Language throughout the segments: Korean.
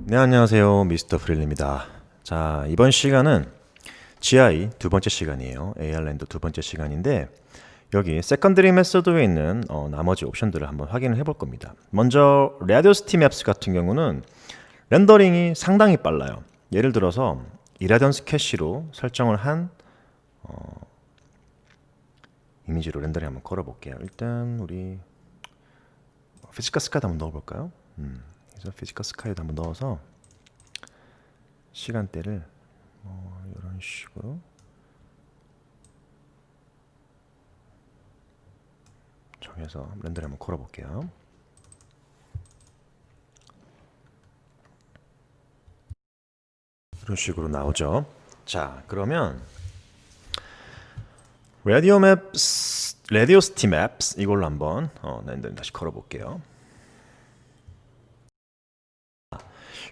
네, 안녕하세요. 미스터 프릴입니다. 자, 이번 시간은 GI 두 번째 시간이에요. AR랜드 두 번째 시간인데 여기 세컨드리 메소드에 있는 나머지 옵션들을 한번 확인을 해볼 겁니다. 먼저 라디오스티 맵스 같은 경우는 렌더링이 상당히 빨라요. 예를 들어서 이라디언스 캐시로 설정을 한 이미지로 렌더링 한번 걸어볼게요. 일단 우리 피지컬 스카이도 한번 넣어볼까요? 그래서 피지컬 스카이도 한번 넣어서 시간대를 이런 식으로 정해서 렌더링 한번 걸어볼게요. 이런 식으로 나오죠. 자, 그러면 라디오스티 맵스 이걸로 한번 렌더링 다시 걸어볼게요.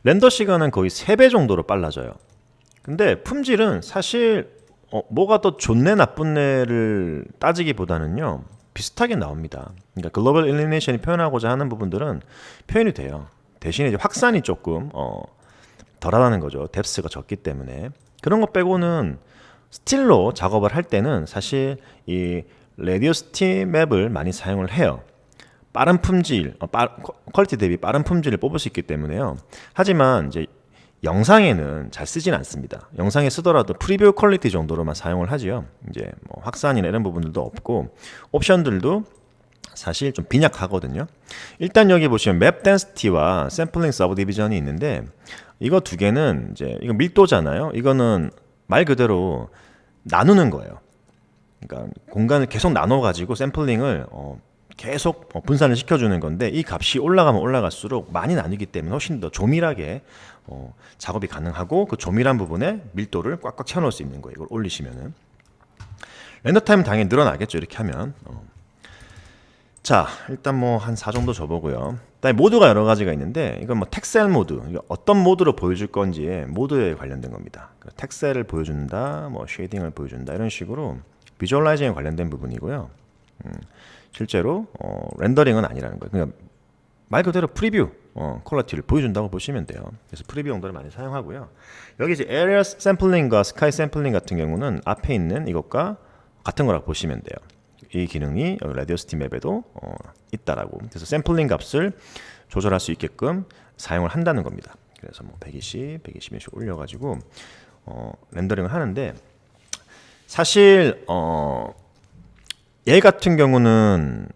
렌더 시간은 거의 3배 정도로 빨라져요. 근데 품질은 사실 뭐가 더 좋네 나쁘네를 따지기보다는요 비슷하게 나옵니다. 그러니까 글로벌 일리미네이션이 표현하고자 하는 부분들은 표현이 돼요. 대신에 이제 확산이 조금 덜하다는 거죠. 뎁스가 적기 때문에. 그런 거 빼고는 스틸로 작업을 할 때는 사실 이 라디오스티 맵을 많이 사용을 해요. 빠른 품질, 퀄리티 대비 빠른 품질을 뽑을 수 있기 때문에요. 하지만 이제 영상에는 잘 쓰진 않습니다. 영상에 쓰더라도 프리뷰 퀄리티 정도로만 사용을 하지요. 이제 뭐 확산이나 이런 부분들도 없고 옵션들도 사실 좀 빈약하거든요. 일단 여기 보시면 맵 덴시티와 샘플링 서브 디비전이 있는데 이거 두 개는 이제 이거 밀도잖아요. 이거는 말 그대로 나누는 거예요. 그러니까 공간을 계속 나눠 가지고 샘플링을 계속 분산을 시켜주는 건데 이 값이 올라가면 올라갈수록 많이 나누기 때문에 훨씬 더 조밀하게 작업이 가능하고 그 조밀한 부분에 밀도를 꽉꽉 채워넣을 수 있는 거예요. 이걸 올리시면은 렌더 타임은 당연히 늘어나겠죠. 이렇게 하면 자, 일단 뭐 한 4 정도 줘보고요. 그다음에 모드가 여러 가지가 있는데 이건 뭐 텍셀 모드, 어떤 모드로 보여줄 건지에 모드에 관련된 겁니다. 텍셀을 보여준다, 뭐 쉐이딩을 보여준다 이런 식으로 비주얼라이징에 관련된 부분이고요. 실제로 렌더링은 아니라는 거예요. 그러니까 말 그대로 프리뷰 퀄리티를 보여준다고 보시면 돼요. 그래서 프리뷰 용도를 많이 사용하고요. 여기 이제 에리어 샘플링과 스카이 샘플링 같은 경우는 앞에 있는 이것과 같은 거라고 보시면 돼요. 이 기능이 라디오스티 맵에도 있다라고. 그래서 샘플링 값을 조절할 수 있게끔 사용을 한다는 겁니다. 그래서 뭐 120, 120씩 올려가지고 렌더링을 하는데 사실 얘 같은 경우는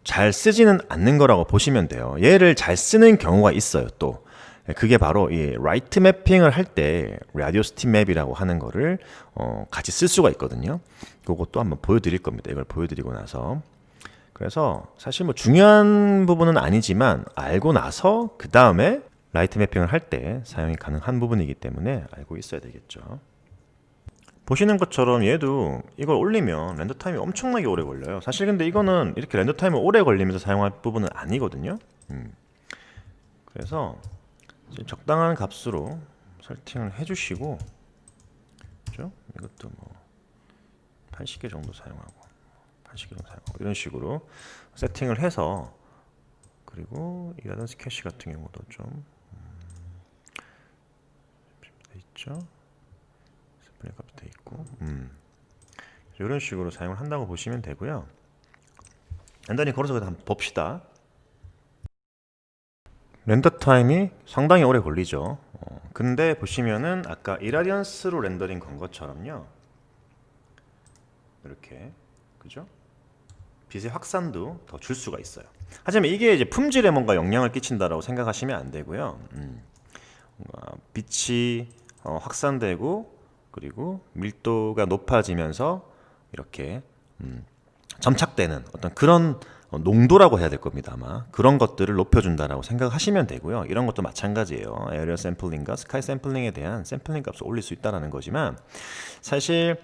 잘 쓰지는 않는 거라고 보시면 돼요. 얘를 잘 쓰는 경우가 있어요. 또 그게 바로 이 라이트 매핑을 할 때 라디오스티 맵이라고 하는 거를 같이 쓸 수가 있거든요. 그것도 한번 보여드릴 겁니다. 이걸 보여드리고 나서 그래서 사실 뭐 중요한 부분은 아니지만 알고 나서 그 다음에 라이트 매핑을 할 때 사용이 가능한 부분이기 때문에 알고 있어야 되겠죠. 보시는 것처럼 얘도 이걸 올리면 렌더 타임이 엄청나게 오래 걸려요. 사실 근데 이거는 이렇게 렌더 타임을 오래 걸리면서 사용할 부분은 아니거든요. 그래서 적당한 값으로 세팅을 해주시고, 그죠? 이것도 뭐 80개 정도 사용하고, 80개 정도 사용하고 이런 식으로 세팅을 해서 그리고 이라던스 캐시 같은 경우도 좀 돼 있죠. 값도 돼 있고, 이런 식으로 사용을 한다고 보시면 되고요. 간단히 걸어서 한번 봅시다. 렌더 타임이 상당히 오래 걸리죠. 근데 보시면은 아까 이라디언스로 렌더링 건 것처럼요. 이렇게 그죠? 빛의 확산도 더 줄 수가 있어요. 하지만 이게 이제 품질에 뭔가 영향을 끼친다라고 생각하시면 안 되고요. 빛이 확산되고 그리고 밀도가 높아지면서 이렇게 점착되는 어떤 그런 농도라고 해야 될 겁니다. 아마 그런 것들을 높여준다라고 생각하시면 되고요. 이런 것도 마찬가지예요. 에어리어 샘플링과 스카이 샘플링에 대한 샘플링 값을 올릴 수 있다는 거지만 사실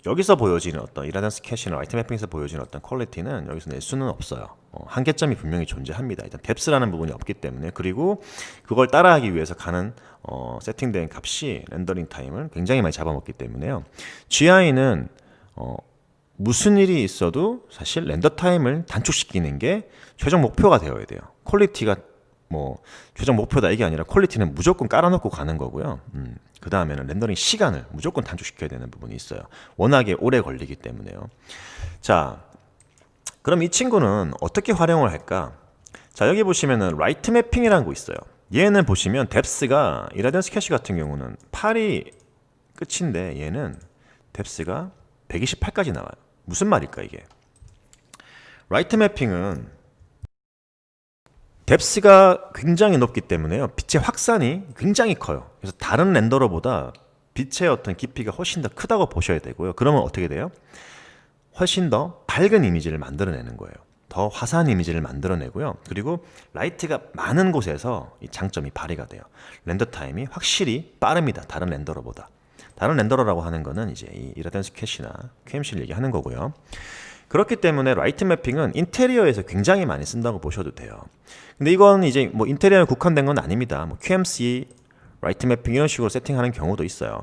여기서 보여지는 어떤 이라던스 캐시나 라이트 매핑에서 보여지는 어떤 퀄리티는 여기서 낼 수는 없어요. 한계점이 분명히 존재합니다. 일단 뎁스라는 부분이 없기 때문에 그리고 그걸 따라하기 위해서 가는 세팅된 값이 렌더링 타임을 굉장히 많이 잡아먹기 때문에요. GI는 무슨 일이 있어도 사실 렌더 타임을 단축시키는 게 최종 목표가 되어야 돼요. 퀄리티가 뭐 최종 목표다 이게 아니라 퀄리티는 무조건 깔아놓고 가는 거고요. 그 다음에는 렌더링 시간을 무조건 단축시켜야 되는 부분이 있어요. 워낙에 오래 걸리기 때문에요. 자, 그럼 이 친구는 어떻게 활용을 할까? 자, 여기 보시면은 라이트 매핑이라는 거 있어요. 얘는 보시면 뎁스가 이라디언스 캐시 같은 경우는 8이 끝인데 얘는 뎁스가 128까지 나와요. 무슨 말일까 이게? 라이트 매핑은 뎁스가 굉장히 높기 때문에요. 빛의 확산이 굉장히 커요. 그래서 다른 렌더러보다 빛의 어떤 깊이가 훨씬 더 크다고 보셔야 되고요. 그러면 어떻게 돼요? 훨씬 더 밝은 이미지를 만들어내는 거예요. 더 화사한 이미지를 만들어내고요. 그리고 라이트가 많은 곳에서 이 장점이 발휘가 돼요. 렌더 타임이 확실히 빠릅니다. 다른 렌더러보다. 다른 렌더러라고 하는 거는 이제 이 이라덴스 캐시나 QMC를 얘기하는 거고요. 그렇기 때문에 라이트 매핑은 인테리어에서 굉장히 많이 쓴다고 보셔도 돼요. 근데 이건 이제 뭐 인테리어에 국한된 건 아닙니다. 뭐 QMC, 라이트 매핑 이런 식으로 세팅하는 경우도 있어요.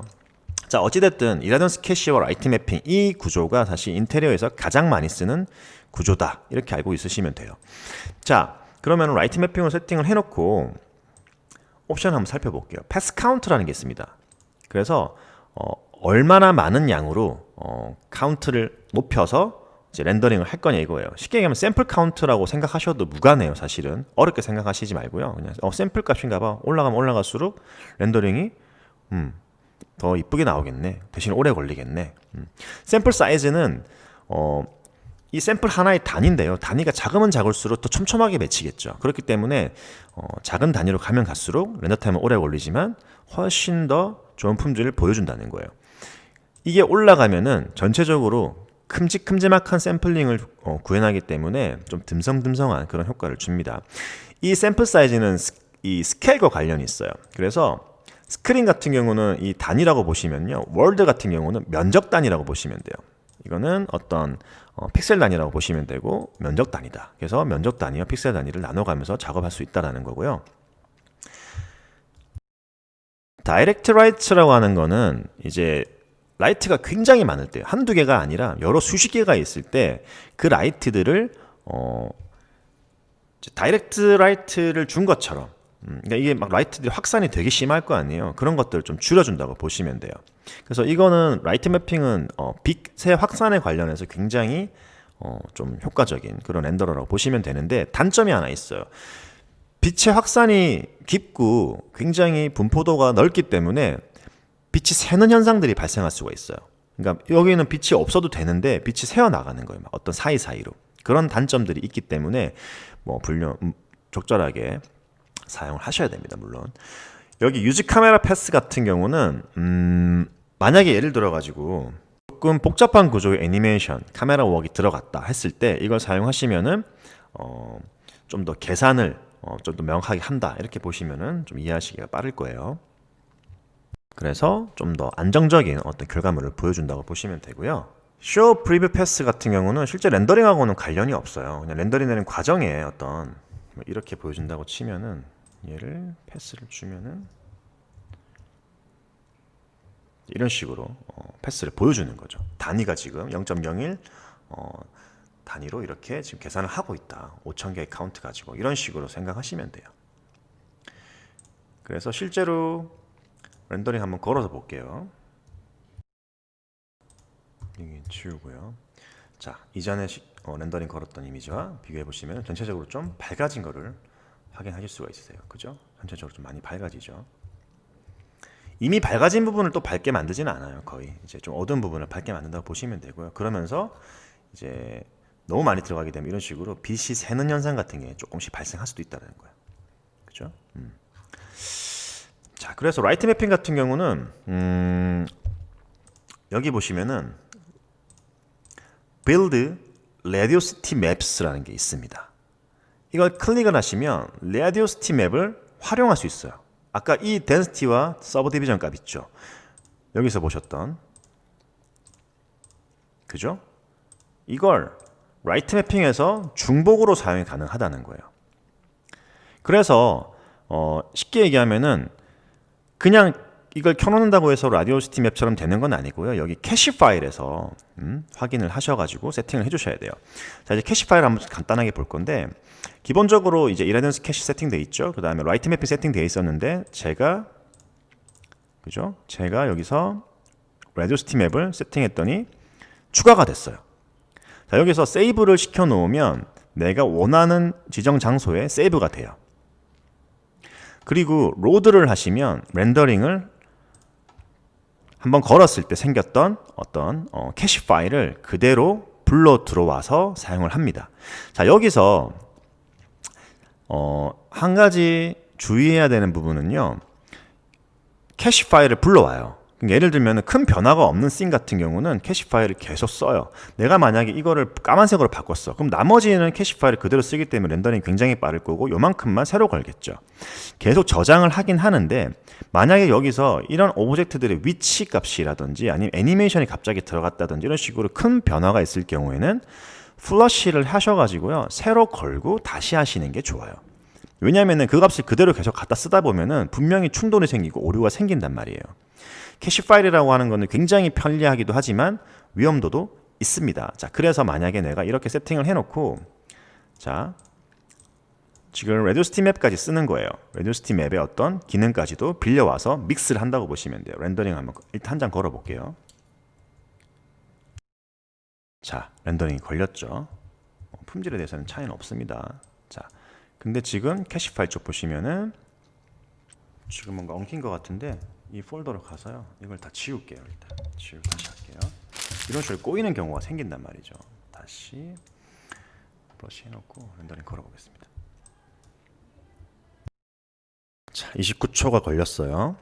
자, 어찌됐든 이라덴스 캐시와 라이트 매핑 이 구조가 사실 인테리어에서 가장 많이 쓰는 구조다 이렇게 알고 있으시면 돼요. 자, 그러면 라이트 매핑으로 세팅을 해놓고 옵션 한번 살펴볼게요. 패스 카운트라는 게 있습니다. 그래서 얼마나 많은 양으로 카운트를 높여서 이제 렌더링을 할 거냐 이거예요. 쉽게 얘기하면 샘플 카운트라고 생각하셔도 무관해요. 사실은 어렵게 생각하시지 말고요. 그냥 샘플 값인가 봐. 올라가면 올라갈수록 렌더링이 더 이쁘게 나오겠네. 대신 오래 걸리겠네. 샘플 사이즈는 이 샘플 하나의 단위인데요. 단위가 작으면 작을수록 더 촘촘하게 맺히겠죠. 그렇기 때문에 작은 단위로 가면 갈수록 렌더 타임은 오래 걸리지만 훨씬 더 좋은 품질을 보여준다는 거예요. 이게 올라가면은 전체적으로 큼직큼직한 샘플링을 구현하기 때문에 좀 듬성듬성한 그런 효과를 줍니다. 이 샘플 사이즈는 이 스케일과 관련이 있어요. 그래서 스크린 같은 경우는 이 단위라고 보시면요. 월드 같은 경우는 면적 단위라고 보시면 돼요. 이거는 어떤 픽셀 단위라고 보시면 되고 면적 단위다. 그래서 면적 단위와 픽셀 단위를 나눠가면서 작업할 수 있다는 거고요. 다이렉트 라이트라고 하는 거는 이제 라이트가 굉장히 많을 때 한두 개가 아니라 여러 수십 개가 있을 때 그 라이트들을 다이렉트 라이트를 준 것처럼 그러니까 이게 막 라이트들이 확산이 되게 심할 거 아니에요. 그런 것들을 좀 줄여준다고 보시면 돼요. 그래서 이거는 라이트 매핑은 빛의 확산에 관련해서 굉장히 좀 효과적인 그런 렌더러라고 보시면 되는데 단점이 하나 있어요. 빛의 확산이 깊고 굉장히 분포도가 넓기 때문에 빛이 새는 현상들이 발생할 수가 있어요. 그러니까 여기는 빛이 없어도 되는데 빛이 새어 나가는 거예요. 어떤 사이사이로. 그런 단점들이 있기 때문에 뭐 적절하게 사용을 하셔야 됩니다. 물론 여기 유즈 카메라 패스 같은 경우는 만약에 예를 들어 가지고 조금 복잡한 구조의 애니메이션 카메라 웍이 들어갔다 했을 때 이걸 사용하시면은 좀 더 계산을 좀 더 명확하게 한다 이렇게 보시면은 좀 이해하시기가 빠를 거예요. 그래서 좀 더 안정적인 어떤 결과물을 보여준다고 보시면 되고요. 쇼 프리뷰 패스 같은 경우는 실제 렌더링하고는 관련이 없어요. 그냥 렌더링되는 과정에 어떤 이렇게 보여준다고 치면은 얘를 패스를 주면은 이런 식으로 패스를 보여주는 거죠. 단위가 지금 0.01 단위로 이렇게 지금 계산을 하고 있다. 5,000개의 카운트 가지고 이런 식으로 생각하시면 돼요. 그래서 실제로 렌더링 한번 걸어서 볼게요. 이게 지우고요. 자, 이전에 렌더링 걸었던 이미지와 비교해 보시면 전체적으로 좀 밝아진 거를 확인하실 수가 있으세요. 그죠? 전체적으로 좀 많이 밝아지죠. 이미 밝아진 부분을 또 밝게 만들지는 않아요. 거의 이제 좀 어두운 부분을 밝게 만든다고 보시면 되고요. 그러면서 이제 너무 많이 들어가게 되면 이런 식으로 빛이 새는 현상 같은 게 조금씩 발생할 수도 있다는 거예요. 그죠? 자, 그래서 라이트 매핑 같은 경우는 여기 보시면은 Build Radiosity Maps라는 게 있습니다. 이걸 클릭을 하시면 Radiosity 맵을 활용할 수 있어요. 아까 이 density와 subdivision 값 있죠. 여기서 보셨던 그죠? 이걸 라이트 매핑에서 중복으로 사용이 가능하다는 거예요. 그래서 쉽게 얘기하면은 그냥 이걸 켜놓는다고 해서 라디오시티 맵처럼 되는 건 아니고요. 여기 캐시 파일에서 확인을 하셔가지고 세팅을 해주셔야 돼요. 자, 이제 캐시 파일 한번 간단하게 볼 건데, 기본적으로 이제 이라덴스 캐시 세팅돼 있죠. 그 다음에 라이트 맵이 세팅돼 있었는데 제가 여기서 라디오시티 맵을 세팅했더니 추가가 됐어요. 자, 여기서 세이브를 시켜 놓으면 내가 원하는 지정 장소에 세이브가 돼요. 그리고 로드를 하시면 렌더링을 한번 걸었을 때 생겼던 어떤 캐시 파일을 그대로 불러 들어와서 사용을 합니다. 자, 여기서 한 가지 주의해야 되는 부분은요, 캐시 파일을 불러와요. 예를 들면 큰 변화가 없는 씬 같은 경우는 캐시 파일을 계속 써요. 내가 만약에 이거를 까만색으로 바꿨어. 그럼 나머지는 캐시 파일을 그대로 쓰기 때문에 렌더링이 굉장히 빠를 거고 요만큼만 새로 걸겠죠. 계속 저장을 하긴 하는데, 만약에 여기서 이런 오브젝트들의 위치 값이라든지 아니면 애니메이션이 갑자기 들어갔다든지 이런 식으로 큰 변화가 있을 경우에는 플러시를 하셔가지고요, 새로 걸고 다시 하시는 게 좋아요. 왜냐하면 그 값을 그대로 계속 갖다 쓰다 보면은 분명히 충돌이 생기고 오류가 생긴단 말이에요. 캐시 파일이라고 하는 거는 굉장히 편리하기도 하지만 위험도도 있습니다. 자, 그래서 만약에 내가 이렇게 세팅을 해놓고, 자, 지금 라디오시티 맵까지 쓰는 거예요. 라디오시티 맵의 어떤 기능까지도 빌려와서 믹스를 한다고 보시면 돼요. 렌더링 한번 일단 한 장 걸어 볼게요. 자, 렌더링이 걸렸죠. 품질에 대해서는 차이는 없습니다. 자, 근데 지금 캐시 파일 쪽 보시면은 지금 뭔가 엉킨 것 같은데, 이 폴더로 가서요, 이걸 다 지울게요. 일단 지우고 다시 할게요. 이런 식으로 꼬이는 경우가 생긴단 말이죠. 다시 브러쉬 해놓고 렌더링 걸어보겠습니다. 자, 29초가 걸렸어요.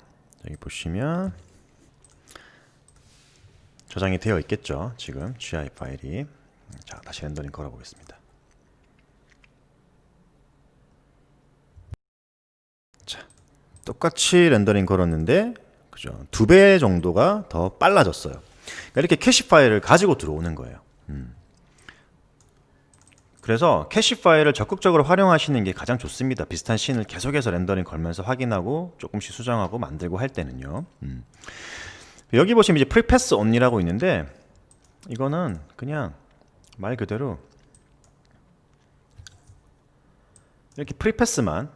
여기 보시면 저장이 되어 있겠죠. 지금 GI 파일이. 자, 다시 렌더링 걸어보겠습니다. 자, 똑같이 렌더링 걸었는데, 그죠? 2배 정도가 더 빨라졌어요. 그러니까 이렇게 캐시 파일을 가지고 들어오는 거예요. 그래서 캐시 파일을 적극적으로 활용하시는 게 가장 좋습니다. 비슷한 씬을 계속해서 렌더링 걸면서 확인하고 조금씩 수정하고 만들고 할 때는요. 여기 보시면 이제 프리패스 온리라고 있는데, 이거는 그냥 말 그대로 이렇게 프리패스만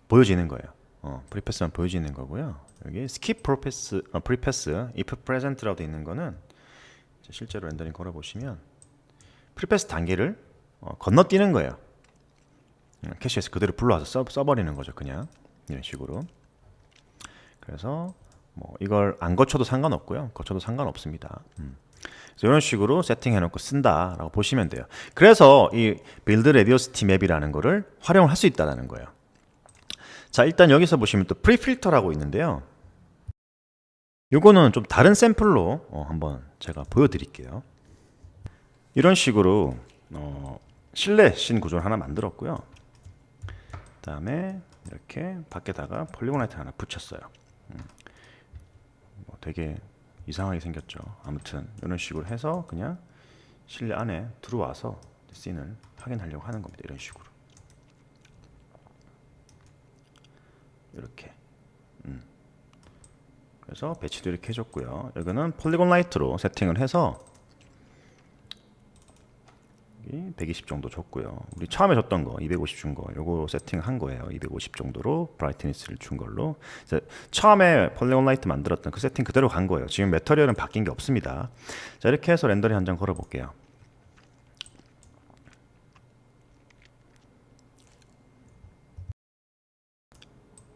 보여지는 거예요. 프리패스만 보여지는 거고요. 여기 skip prepass if present라고 되어 있는 거는 실제로 렌더링 걸어보시면 프리패스 단계를 건너뛰는 거예요. 캐시에서 그대로 불러와서 써버리는 거죠. 그냥 이런 식으로. 그래서 뭐 이걸 안 거쳐도 상관없고요. 거쳐도 상관없습니다. 그래서 이런 식으로 세팅해놓고 쓴다라고 보시면 돼요. 그래서 이 빌드 라디오시티 맵이라는 거를 활용을 할 수 있다는 거예요. 자, 일단 여기서 보시면 또 프리필터라고 있는데요. 요거는 좀 다른 샘플로 한번 제가 보여드릴게요. 이런 식으로 실내 씬 구조를 하나 만들었고요. 그 다음에 이렇게 밖에다가 폴리곤 라이트 하나 붙였어요. 되게 이상하게 생겼죠. 아무튼 이런 식으로 해서 그냥 실내 안에 들어와서 씬을 확인하려고 하는 겁니다. 이런 식으로. 이렇게. 그래서 배치도 이렇게 해줬고요. 여기는 폴리곤 라이트로 세팅을 해서 120 정도 줬고요. 우리 처음에 줬던 거 250 준 거 요거 세팅한 거예요. 250 정도로 브라이트니스를 준 걸로. 처음에 폴리곤 라이트 만들었던 그 세팅 그대로 간 거예요. 지금 매터리얼은 바뀐 게 없습니다. 자, 이렇게 해서 렌더링 한 장 걸어 볼게요.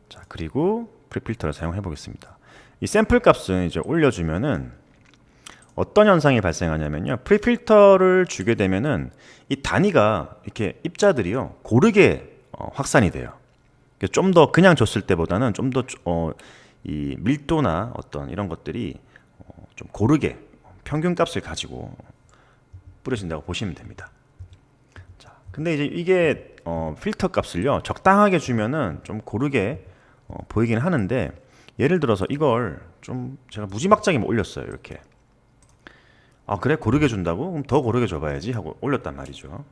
자, 그리고 프리필터를 사용해 보겠습니다. 이 샘플 값은 이제 올려주면은 어떤 현상이 발생하냐면요. 프리필터를 주게 되면은 이 단위가 이렇게 입자들이요 고르게 확산이 돼요. 좀 더 그냥 줬을 때보다는 좀 더 이 밀도나 어떤 이런 것들이 좀 고르게 평균 값을 가지고 뿌려진다고 보시면 됩니다. 자, 근데 이제 이게 필터 값을요 적당하게 주면은 좀 고르게 보이긴 하는데, 예를 들어서 이걸 좀 제가 무지막지하게 올렸어요. 이렇게. 아, 그래? 고르게 준다고? 그럼 더 고르게 줘봐야지 하고 올렸단 말이죠.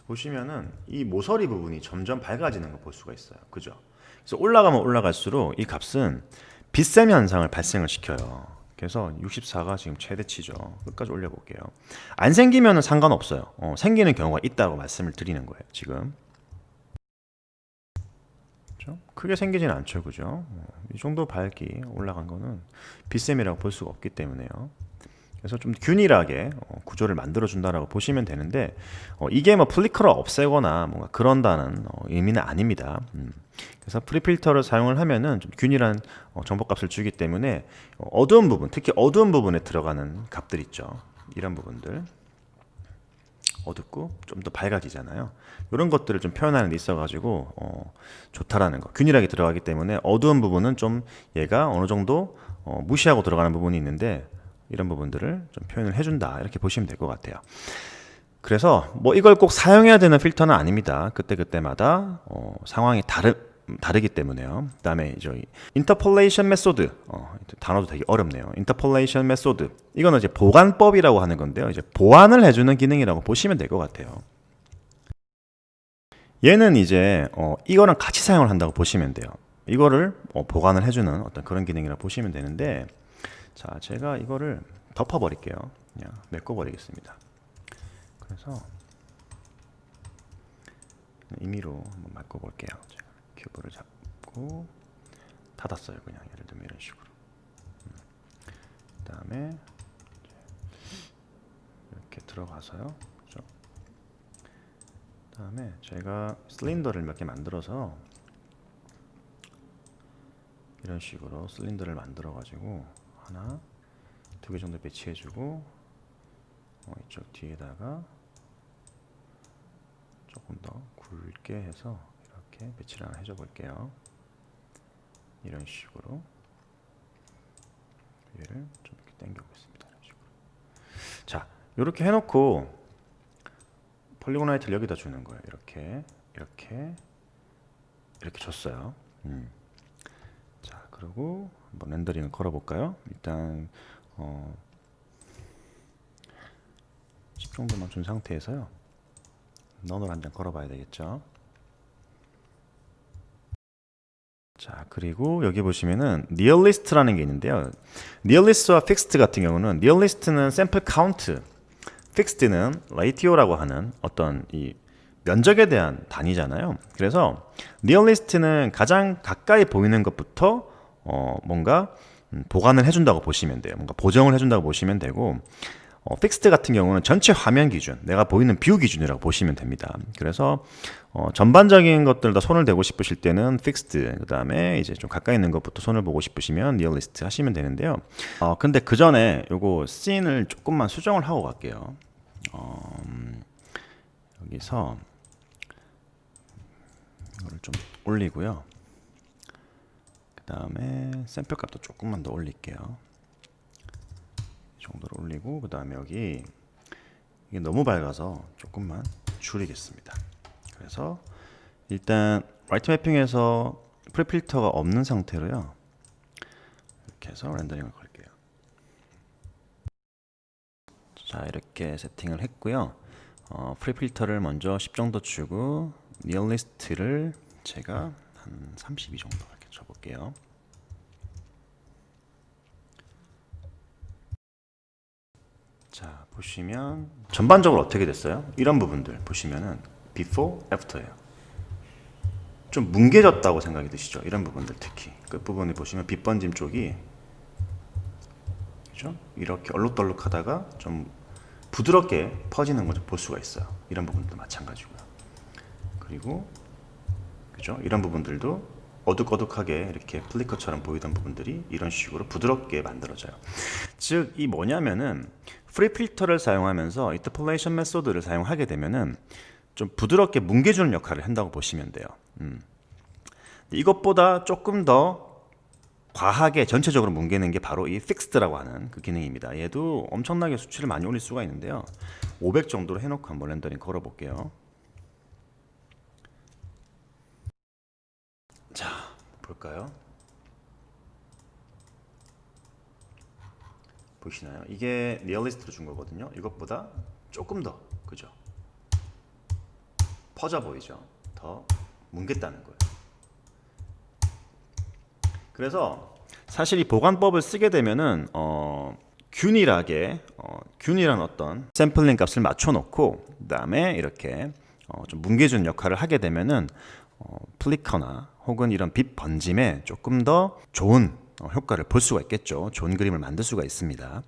보시면은 이 모서리 부분이 점점 밝아지는 거 볼 수가 있어요. 그죠? 그래서 올라가면 올라갈수록 이 값은 빗셈 현상을 발생을 시켜요. 그래서 64가 지금 최대치죠. 끝까지 올려볼게요. 안 생기면은 상관없어요. 생기는 경우가 있다고 말씀을 드리는 거예요. 지금. 그죠? 크게 생기진 않죠. 그죠? 이 정도 밝기 올라간 거는 빗셈이라고 볼 수가 없기 때문에요. 그래서 좀 균일하게 구조를 만들어 준다라고 보시면 되는데 이게 뭐 플리커를 없애거나 뭔가 그런다는 의미는 아닙니다. 그래서 프리필터를 사용을 하면은 좀 균일한 정보값을 주기 때문에 어두운 부분, 특히 어두운 부분에 들어가는 값들 있죠. 이런 부분들 어둡고 좀 더 밝아지잖아요. 이런 것들을 좀 표현하는 데 있어가지고 좋다라는 거. 균일하게 들어가기 때문에 어두운 부분은 좀 얘가 어느 정도 무시하고 들어가는 부분이 있는데 이런 부분들을 좀 표현을 해준다 이렇게 보시면 될 것 같아요. 그래서 뭐 이걸 꼭 사용해야 되는 필터는 아닙니다. 그때그때마다 상황이 다르기 때문에요. 그다음에 이제 인터폴레이션 메소드 단어도 되게 어렵네요. 인터폴레이션 메소드 이거는 이제 보관법이라고 하는 건데요. 이제 보완을 해주는 기능이라고 보시면 될 것 같아요. 얘는 이제 이거랑 같이 사용을 한다고 보시면 돼요. 이거를 보관을 해주는 어떤 그런 기능이라고 보시면 되는데 자, 제가 이거를 덮어버릴게요. 그냥 메꿔버리겠습니다. 그래서 임의로 한번 바꿔볼게요. 제가 큐브를 잡고 닫았어요. 그냥 예를 들면 이런 식으로. 그 다음에 이렇게 들어가서요. 그죠? 그 다음에 제가 실린더를 몇 개 만들어서 이런 식으로 실린더를 만들어 가지고 하나, 두 개 정도 배치해주고 이쪽 뒤에다가 조금 더 굵게 해서 이렇게 배치를 하나 해줘 볼게요. 이런 식으로 얘를 좀 이렇게 당겨 보겠습니다. 이런 식으로. 자, 이렇게 해놓고 폴리곤라이트를 여기다 주는 거예요. 이렇게 줬어요. 자, 그리고 한번 렌더링을 걸어볼까요? 일단 10 정도만 준 상태에서요. 넌을 한 장 걸어봐야 되겠죠. 자, 그리고 여기 보시면은 nearlist라는 게 있는데요. nearlist와 fixed 같은 경우는 nearlist는 sample count, fixed는 ratio라고 하는 어떤 이 면적에 대한 단위잖아요. 그래서 nearlist는 가장 가까이 보이는 것부터 뭔가 보관을 해준다고 보시면 돼요. 뭔가 보정을 해준다고 보시면 되고 픽스드 같은 경우는 전체 화면 기준, 내가 보이는 뷰 기준이라고 보시면 됩니다. 그래서 전반적인 것들 다 손을 대고 싶으실 때는 픽스드, 그 다음에 이제 좀 가까이 있는 것부터 손을 보고 싶으시면 리얼리스트 하시면 되는데요. 근데 그 전에 요거 씬을 조금만 수정을 하고 갈게요. 여기서 이거를 좀 올리고요. 그 다음에 샘플 값도 조금만 더 올릴게요. 정도로 올리고 그 다음에 여기 이게 너무 밝아서 조금만 줄이겠습니다. 그래서 일단 라이트 매핑에서 프리필터가 없는 상태로요. 이렇게 해서 렌더링을 걸게요. 자, 이렇게 세팅을 했고요. 프리필터를 먼저 10 정도 주고 니얼리스트를 제가 한 32 정도 이렇게 줘볼게요. 자, 보시면 전반적으로 어떻게 됐어요? 이런 부분들 보시면은 before, after예요. 좀 뭉개졌다고 생각이 드시죠? 이런 부분들 특히 끝부분에 보시면 빛 번짐 쪽이 그죠? 이렇게 얼룩덜룩하다가 좀 부드럽게 퍼지는 것을 볼 수가 있어요. 이런 부분도 마찬가지고요. 그리고 그죠? 이런 부분들도 어둑어둑하게 이렇게 플리커처럼 보이던 부분들이 이런 식으로 부드럽게 만들어져요. 즉, 이 뭐냐면은 프리 필터를 사용하면서 인터폴레이션 메소드를 사용하게 되면은 좀 부드럽게 뭉개주는 역할을 한다고 보시면 돼요. 이것보다 조금 더 과하게 전체적으로 뭉개는 게 바로 이 픽스드라고 하는 그 기능입니다. 얘도 엄청나게 수치를 많이 올릴 수가 있는데요. 500 정도로 해놓고 한번 렌더링 걸어볼게요. 자, 볼까요? 보시나요? 이게 리얼리스트로 준 거거든요. 이것보다 조금 더, 그죠? 커져 보이죠. 더 뭉갰다는 거예요. 그래서 사실 이 보관법을 쓰게 되면은 균일한 어떤 샘플링 값을 맞춰놓고 그다음에 이렇게 좀 뭉개주는 역할을 하게 되면은 플리커나 혹은 이런 빛 번짐에 조금 더 좋은 효과를 볼 수가 있겠죠. 좋은 그림을 만들 수가 있습니다.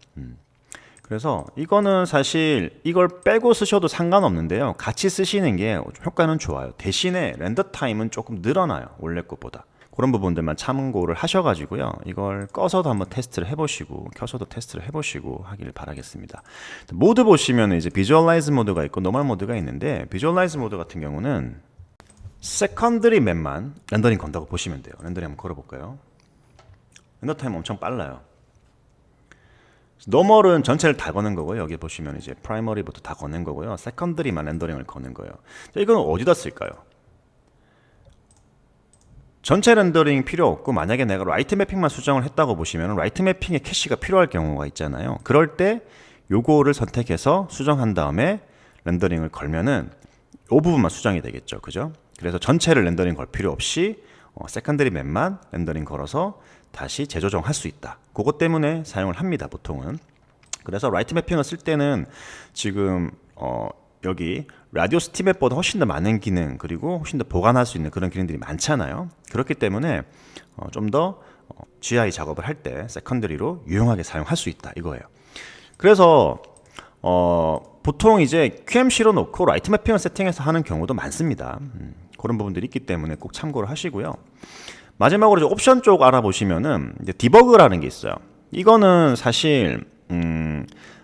그래서 이거는 사실 이걸 빼고 쓰셔도 상관없는데요. 같이 쓰시는 게 효과는 좋아요. 대신에 렌더 타임은 조금 늘어나요. 원래 것보다. 그런 부분들만 참고를 하셔가지고요. 이걸 꺼서도 한번 테스트를 해보시고 켜서도 테스트를 해보시고 하길 바라겠습니다. 모드 보시면 이제 비주얼라이즈 모드가 있고 노멀 모드가 있는데 비주얼라이즈 모드 같은 경우는 세컨드리 맵만 렌더링 건다고 보시면 돼요. 렌더링 한번 걸어볼까요? 렌더 타임 엄청 빨라요. 노멀은 전체를 다 거는 거고요. 여기 보시면 이제 프라이머리부터 다 거는 거고요. 세컨드리만 렌더링을 거는 거예요. 자, 이건 어디다 쓸까요? 전체 렌더링 필요 없고 만약에 내가 라이트 매핑만 수정을 했다고 보시면 라이트 매핑에 캐시가 필요할 경우가 있잖아요. 그럴 때 요거를 선택해서 수정한 다음에 렌더링을 걸면은 이 부분만 수정이 되겠죠. 그죠? 그래서 전체를 렌더링 걸 필요 없이 세컨더리 맵만 렌더링 걸어서 다시 재조정할 수 있다. 그것 때문에 사용을 합니다. 보통은. 그래서 라이트 매핑을 쓸 때는 지금 여기 라디오 스팀앱보다 훨씬 더 많은 기능 그리고 훨씬 더 보관할 수 있는 그런 기능들이 많잖아요. 그렇기 때문에 좀 더 GI 작업을 할 때 세컨더리로 유용하게 사용할 수 있다 이거예요. 그래서 보통 이제 QMC로 놓고 라이트 매핑을 세팅해서 하는 경우도 많습니다. 그런 부분들이 있기 때문에 꼭 참고를 하시고요. 마지막으로 이제 옵션 쪽 알아보시면은 이제 디버그라는 게 있어요. 이거는 사실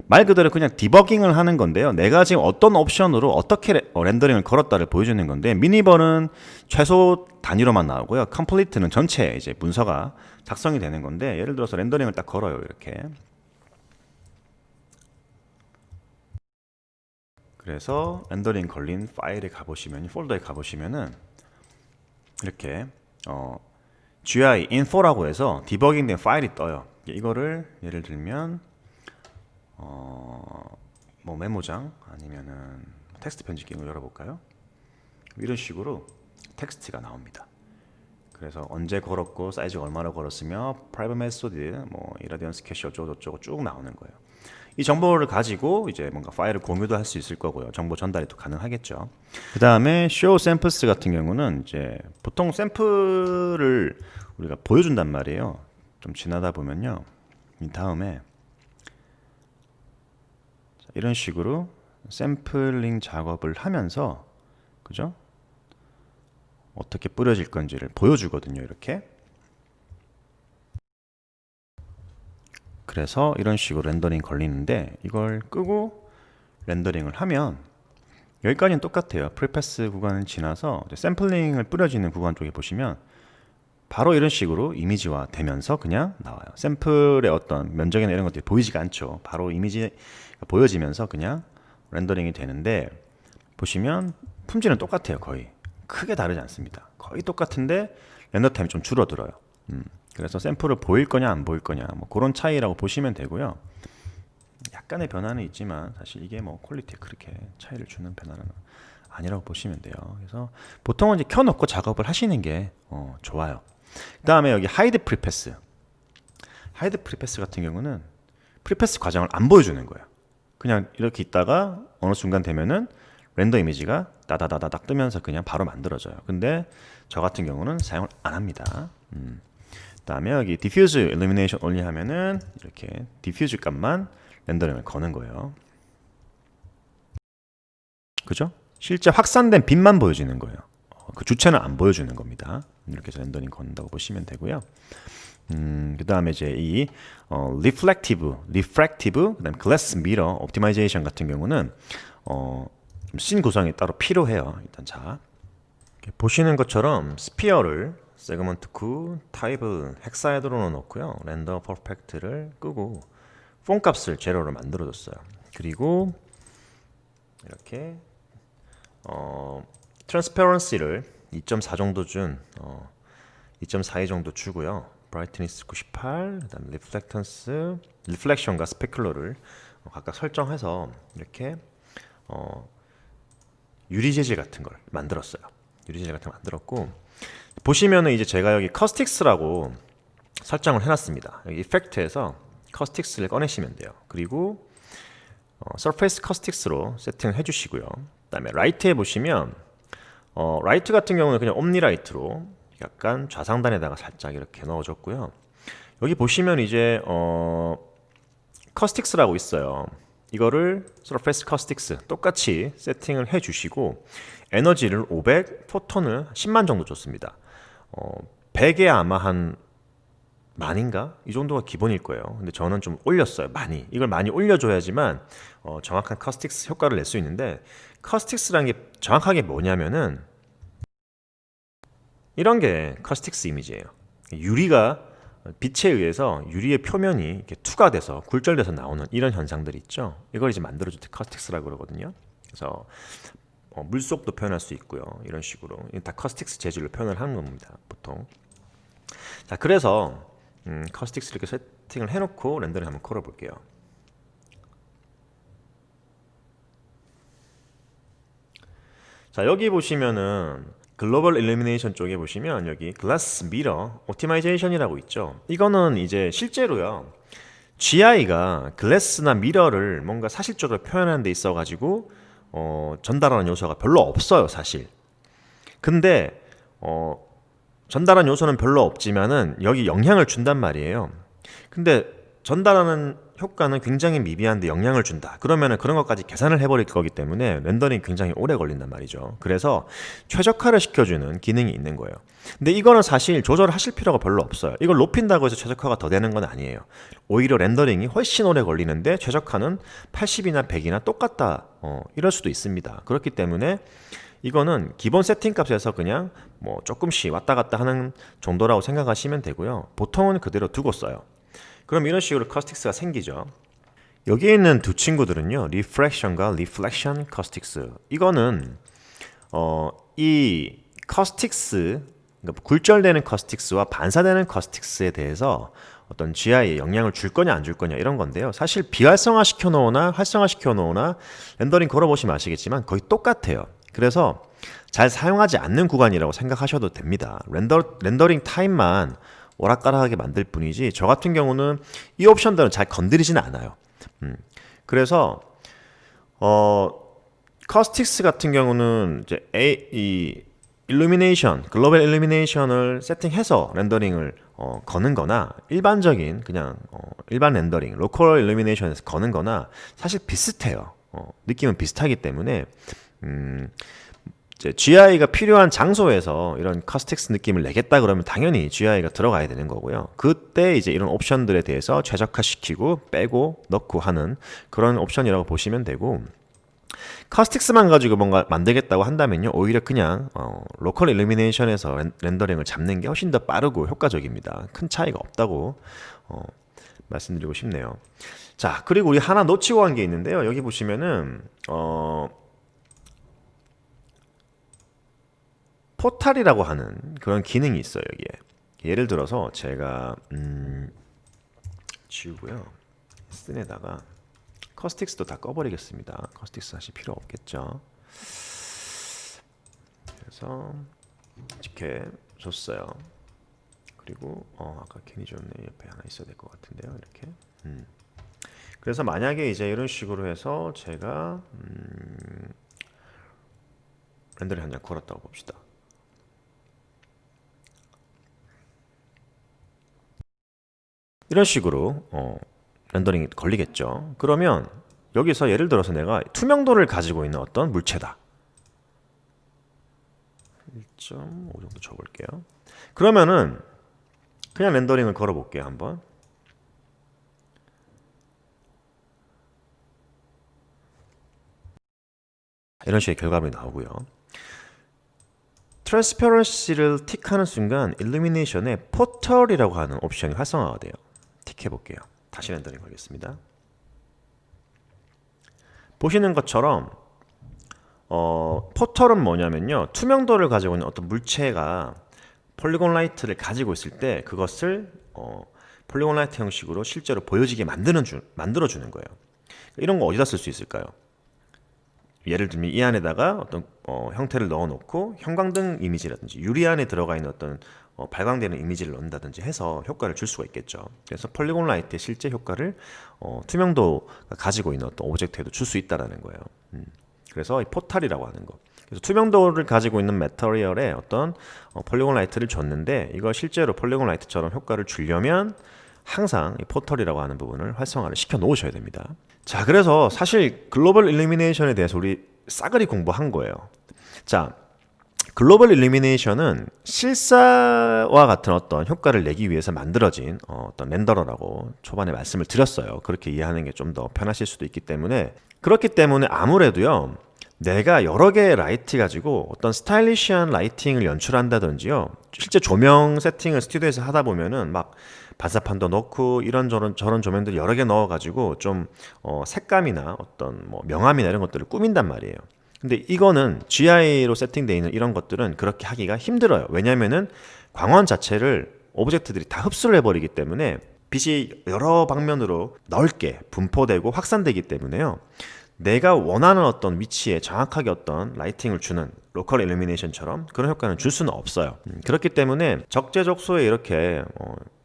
말 그대로 그냥 디버깅을 하는 건데요. 내가 지금 어떤 옵션으로 어떻게 렌더링을 걸었다를 보여주는 건데 미니버는 최소 단위로만 나오고요. 컴플리트는 전체 이제 문서가 작성이 되는 건데 예를 들어서 렌더링을 딱 걸어요. 이렇게. 그래서 렌더링 걸린 파일에 가보시면 폴더에 가보시면은 이렇게 GI info라고 해서 디버깅된 파일이 떠요. 이거를 예를 들면 뭐 메모장 아니면은 텍스트 편집기를 열어볼까요? 이런 식으로 텍스트가 나옵니다. 그래서 언제 걸었고 사이즈가 얼마나 걸었으며 프라이빗 메소드 뭐 이라디언스 캐시 어쩌고저쩌고 쭉 나오는 거예요. 이 정보를 가지고 이제 뭔가 파일을 공유도 할 수 있을 거고요. 정보 전달이 또 가능하겠죠. 그 다음에 show samples 같은 경우는 이제 보통 샘플을 우리가 보여준단 말이에요. 좀 지나다 보면요. 이 다음에 이런 식으로 샘플링 작업을 하면서 그죠? 어떻게 뿌려질 건지를 보여주거든요. 이렇게. 그래서 이런 식으로 렌더링 걸리는데 이걸 끄고 렌더링을 하면 여기까지는 똑같아요. 프리패스 구간을 지나서 샘플링을 뿌려지는 구간 쪽에 보시면 바로 이런 식으로 이미지화 되면서 그냥 나와요. 샘플의 어떤 면적이나 이런 것들이 보이지가 않죠. 바로 이미지가 보여지면서 그냥 렌더링이 되는데 보시면 품질은 똑같아요. 거의 크게 다르지 않습니다. 거의 똑같은데 렌더 타임이 좀 줄어들어요. 그래서 샘플을 보일 거냐 안 보일 거냐 뭐 그런 차이라고 보시면 되고요. 약간의 변화는 있지만 사실 이게 뭐 퀄리티에 그렇게 차이를 주는 변화는 아니라고 보시면 돼요. 그래서 보통은 이제 켜놓고 작업을 하시는 게 좋아요. 그 다음에 여기 하이드 프리패스. 하이드 프리패스 같은 경우는 프리패스 과정을 안 보여주는 거예요. 그냥 이렇게 있다가 어느 순간 되면은 렌더 이미지가 따다다다닥 뜨면서 그냥 바로 만들어져요. 근데 저 같은 경우는 사용을 안 합니다. 그 다음에 여기 디퓨즈 일루미네이션 올리 하면은 이렇게 디퓨즈 값만 렌더링을 거는 거예요. 그죠? 실제 확산된 빛만 보여지는 거예요. 그 주체는 안 보여주는 겁니다. 이렇게 해서 렌더링 건다고 보시면 되고요. 그 다음에 이제 이 refractive, 그다음 glass mirror optimization 같은 경우는 좀 씬 구성이 따로 필요해요. 일단 자 보시는 것처럼 스피어를 세그먼트 9 타입을 헥사헤드로 넣고요. 렌더 퍼펙트를 끄고 폰 값을 제로로 만들어 줬어요. 그리고 이렇게 트랜스페런시를 2.4 정도 준 2.42 정도 주고요. 브라이트니스 98, 그다음 리플렉션과 스페큘러를 각각 설정해서 이렇게 유리 재질 같은 걸 만들었어요. 유리 재질 같은 걸 만들었고, 보시면은 이제 제가 여기 커스틱스라고 설정을 해놨습니다. 여기 이펙트에서 커스틱스를 꺼내시면 돼요. 그리고 서페이스 커스틱스로 세팅을 해주시고요. 그다음에 라이트에 보시면 라이트 같은 경우는 그냥 옴니 라이트로 약간 좌상단에다가 살짝 이렇게 넣어줬고요. 여기 보시면 이제 커스틱스라고 있어요. 이거를 서페이스 커스틱스 똑같이 세팅을 해주시고 에너지를 500, 포톤을 10만 정도 줬습니다. 100에 아마 한 만인가? 이 정도가 기본일 거예요. 근데 저는 좀 올렸어요. 많이. 이걸 많이 올려줘야지만 정확한 커스틱스 효과를 낼 수 있는데, 커스틱스라는 게 정확하게 뭐냐면은 이런 게 커스틱스 이미지예요. 유리가 빛에 의해서 유리의 표면이 이렇게 투과돼서 굴절돼서 나오는 이런 현상들이 있죠. 이걸 이제 만들어줄 때 커스틱스라고 그러거든요. 그래서 물속도 표현할 수 있고요. 이런 식으로 다 커스틱스 재질로 표현을 하는 겁니다. 보통. 자, 그래서 커스틱스 이렇게 세팅을 해놓고 렌더링 한번 걸어볼게요. 자, 여기 보시면은 글로벌 일루미네이션 쪽에 보시면 여기 글라스 미러 옵티마이제이션이라고 있죠. 이거는 이제 실제로요, GI가 글래스나 미러를 뭔가 사실적으로 표현하는 데 있어 가지고 전달하는 요소가 별로 없어요, 사실. 근데 전달하는 요소는 별로 없지만은 여기 영향을 준단 말이에요. 근데 전달하는 효과는 굉장히 미비한데 영향을 준다. 그러면은 그런 것까지 계산을 해버릴 거기 때문에 렌더링이 굉장히 오래 걸린단 말이죠. 그래서 최적화를 시켜주는 기능이 있는 거예요. 근데 이거는 사실 조절하실 필요가 별로 없어요. 이걸 높인다고 해서 최적화가 더 되는 건 아니에요. 오히려 렌더링이 훨씬 오래 걸리는데 최적화는 80이나 100이나 똑같다. 이럴 수도 있습니다. 그렇기 때문에 이거는 기본 세팅 값에서 그냥 뭐 조금씩 왔다 갔다 하는 정도라고 생각하시면 되고요. 보통은 그대로 두고 써요. 그럼 이런 식으로 커스틱스가 생기죠. 여기에 있는 두 친구들은요, 리프렉션과 리플렉션 커스틱스. 이거는 이 커스틱스, 그러니까 굴절되는 커스틱스와 반사되는 커스틱스에 대해서 어떤 GI에 영향을 줄 거냐 안 줄 거냐 이런 건데요. 사실 비활성화 시켜 놓으나 활성화 시켜 놓으나 렌더링 걸어보시면 아시겠지만 거의 똑같아요. 그래서 잘 사용하지 않는 구간이라고 생각하셔도 됩니다. 렌더링 타임만 오락가락하게 만들 뿐이지, 저 같은 경우는 이 옵션들은 잘 건드리지는 않아요. 그래서 커스틱스 같은 경우는 이제 이 일루미네이션, 글로벌 일루미네이션을 세팅해서 렌더링을 거는 거나 일반적인 그냥 일반 렌더링, 로컬 일루미네이션에서 거는 거나 사실 비슷해요. 느낌은 비슷하기 때문에 이제 GI가 필요한 장소에서 이런 커스틱스 느낌을 내겠다 그러면 당연히 GI가 들어가야 되는 거고요. 그때 이제 이런 옵션들에 대해서 최적화시키고 빼고 넣고 하는 그런 옵션이라고 보시면 되고, 커스틱스만 가지고 뭔가 만들겠다고 한다면요, 오히려 그냥 로컬 일루미네이션에서 렌더링을 잡는 게 훨씬 더 빠르고 효과적입니다. 큰 차이가 없다고 말씀드리고 싶네요. 자, 그리고 우리 하나 놓치고 간 게 있는데요. 여기 보시면은 포탈이라고 하는 그런 기능이 있어요. 여기에 예를 들어서 제가 지우고요, 쓴에다가 커스틱스도 다 꺼버리겠습니다. 커스틱스 사실 필요 없겠죠. 그래서 이렇게 줬어요. 그리고 아까 괜히 줬네. 옆에 하나 있어야 될 것 같은데요. 이렇게. 그래서 만약에 이제 이런 식으로 해서 제가 렌더링 한 장 걸었다고 봅시다. 이런 식으로 렌더링이 걸리겠죠. 그러면 여기서 예를 들어서 내가 투명도를 가지고 있는 어떤 물체다. 1.5 정도 줘볼게요. 그러면은 그냥 렌더링을 걸어볼게요. 한번. 이런 식의 결과물이 나오고요. 트랜스퍼런시를 틱하는 순간 일루미네이션에 포털이라고 하는 옵션이 활성화가 돼요. 틱해볼게요. 다시 렌더링 걸겠습니다. 보시는 것처럼 포털은 뭐냐면요, 투명도를 가지고 있는 어떤 물체가 폴리곤 라이트를 가지고 있을 때 그것을 폴리곤 라이트 형식으로 실제로 보여지게 만들어주는 거예요. 이런 거 어디다 쓸 수 있을까요? 예를 들면 이 안에다가 어떤 형태를 넣어놓고 형광등 이미지라든지 유리 안에 들어가 있는 어떤 발광되는 이미지를 넣는다든지 해서 효과를 줄 수가 있겠죠. 그래서 폴리곤 라이트의 실제 효과를 투명도가 가지고 있는 어떤 오브젝트에도 줄 수 있다라는 거예요. 그래서 이 포탈이라고 하는 거. 그래서 투명도를 가지고 있는 매터리얼에 어떤 폴리곤 라이트를 줬는데 이걸 실제로 폴리곤 라이트처럼 효과를 주려면 항상 이 포털이라고 하는 부분을 활성화를 시켜 놓으셔야 됩니다. 자, 그래서 사실 글로벌 일루미네이션에 대해서 우리 싸그리 공부한 거예요. 자, 글로벌 일루미네이션은 실사와 같은 어떤 효과를 내기 위해서 만들어진 어떤 렌더러라고 초반에 말씀을 드렸어요. 그렇게 이해하는 게 좀 더 편하실 수도 있기 때문에 그렇기 때문에 아무래도요 내가 여러 개의 라이트 가지고 어떤 스타일리시한 라이팅을 연출한다든지요 실제 조명 세팅을 스튜디오에서 하다 보면은 막 반사판도 넣고 이런저런 저런 조명들 여러 개 넣어가지고 좀 색감이나 어떤 뭐 명암이나 이런 것들을 꾸민단 말이에요. 근데 이거는 GI로 세팅되어 있는 이런 것들은 그렇게 하기가 힘들어요. 왜냐면은 광원 자체를 오브젝트들이 다 흡수를 해버리기 때문에 빛이 여러 방면으로 넓게 분포되고 확산되기 때문에요. 내가 원하는 어떤 위치에 정확하게 어떤 라이팅을 주는 로컬 일루미네이션처럼 그런 효과는 줄 수는 없어요. 그렇기 때문에 적재적소에 이렇게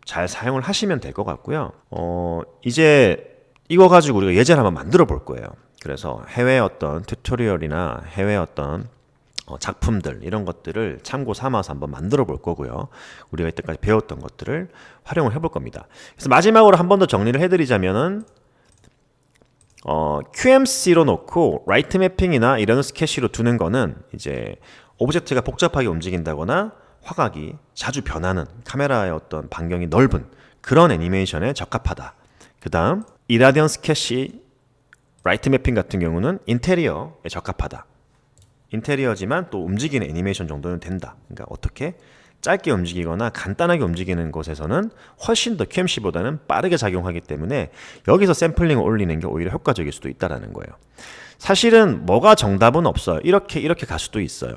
잘 사용을 하시면 될 것 같고요. 이제 이거 가지고 우리가 예제를 한번 만들어 볼 거예요. 그래서 해외 어떤 튜토리얼이나 해외 어떤 작품들 이런 것들을 참고 삼아서 한번 만들어 볼 거고요. 우리가 이때까지 배웠던 것들을 활용을 해볼 겁니다. 그래서 마지막으로 한 번 더 정리를 해드리자면은 QMC로 놓고 라이트 매핑이나 이런 스케치로 두는 거는 이제 오브젝트가 복잡하게 움직인다거나 화각이 자주 변하는 카메라의 어떤 반경이 넓은 그런 애니메이션에 적합하다. 그 다음 이라디언 스케치 라이트 매핑 같은 경우는 인테리어에 적합하다. 인테리어지만 또 움직이는 애니메이션 정도는 된다. 그러니까 어떻게 짧게 움직이거나 간단하게 움직이는 곳에서는 훨씬 더 QMC보다는 빠르게 작용하기 때문에 여기서 샘플링을 올리는 게 오히려 효과적일 수도 있다는 거예요. 사실은 뭐가 정답은 없어요. 이렇게 갈 수도 있어요.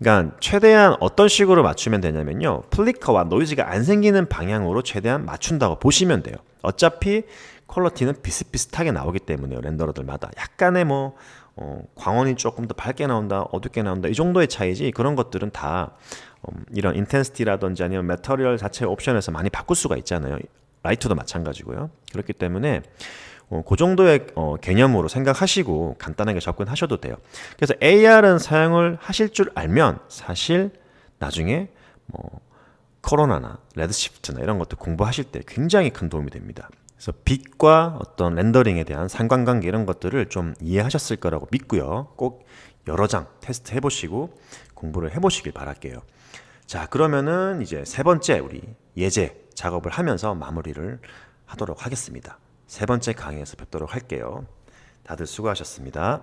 그러니까 최대한 어떤 식으로 맞추면 되냐면요. 플리커와 노이즈가 안 생기는 방향으로 최대한 맞춘다고 보시면 돼요. 어차피 퀄리티는 비슷비슷하게 나오기 때문에요. 렌더러들마다 약간의 뭐 광원이 조금 더 밝게 나온다, 어둡게 나온다 이 정도의 차이지 그런 것들은 다 이런 인텐시티라든지 아니면 매터리얼 자체 옵션에서 많이 바꿀 수가 있잖아요. 라이트도 마찬가지고요. 그렇기 때문에 그 정도의 개념으로 생각하시고 간단하게 접근하셔도 돼요. 그래서 AR은 사용을 하실 줄 알면 사실 나중에 뭐 코로나나 레드시프트나 이런 것들 공부하실 때 굉장히 큰 도움이 됩니다. 그래서 빛과 어떤 렌더링에 대한 상관관계 이런 것들을 좀 이해하셨을 거라고 믿고요. 꼭 여러 장 테스트 해보시고 공부를 해보시길 바랄게요. 자, 그러면은 이제 세 번째 우리 예제 작업을 하면서 마무리를 하도록 하겠습니다. 세 번째 강의에서 뵙도록 할게요. 다들 수고하셨습니다.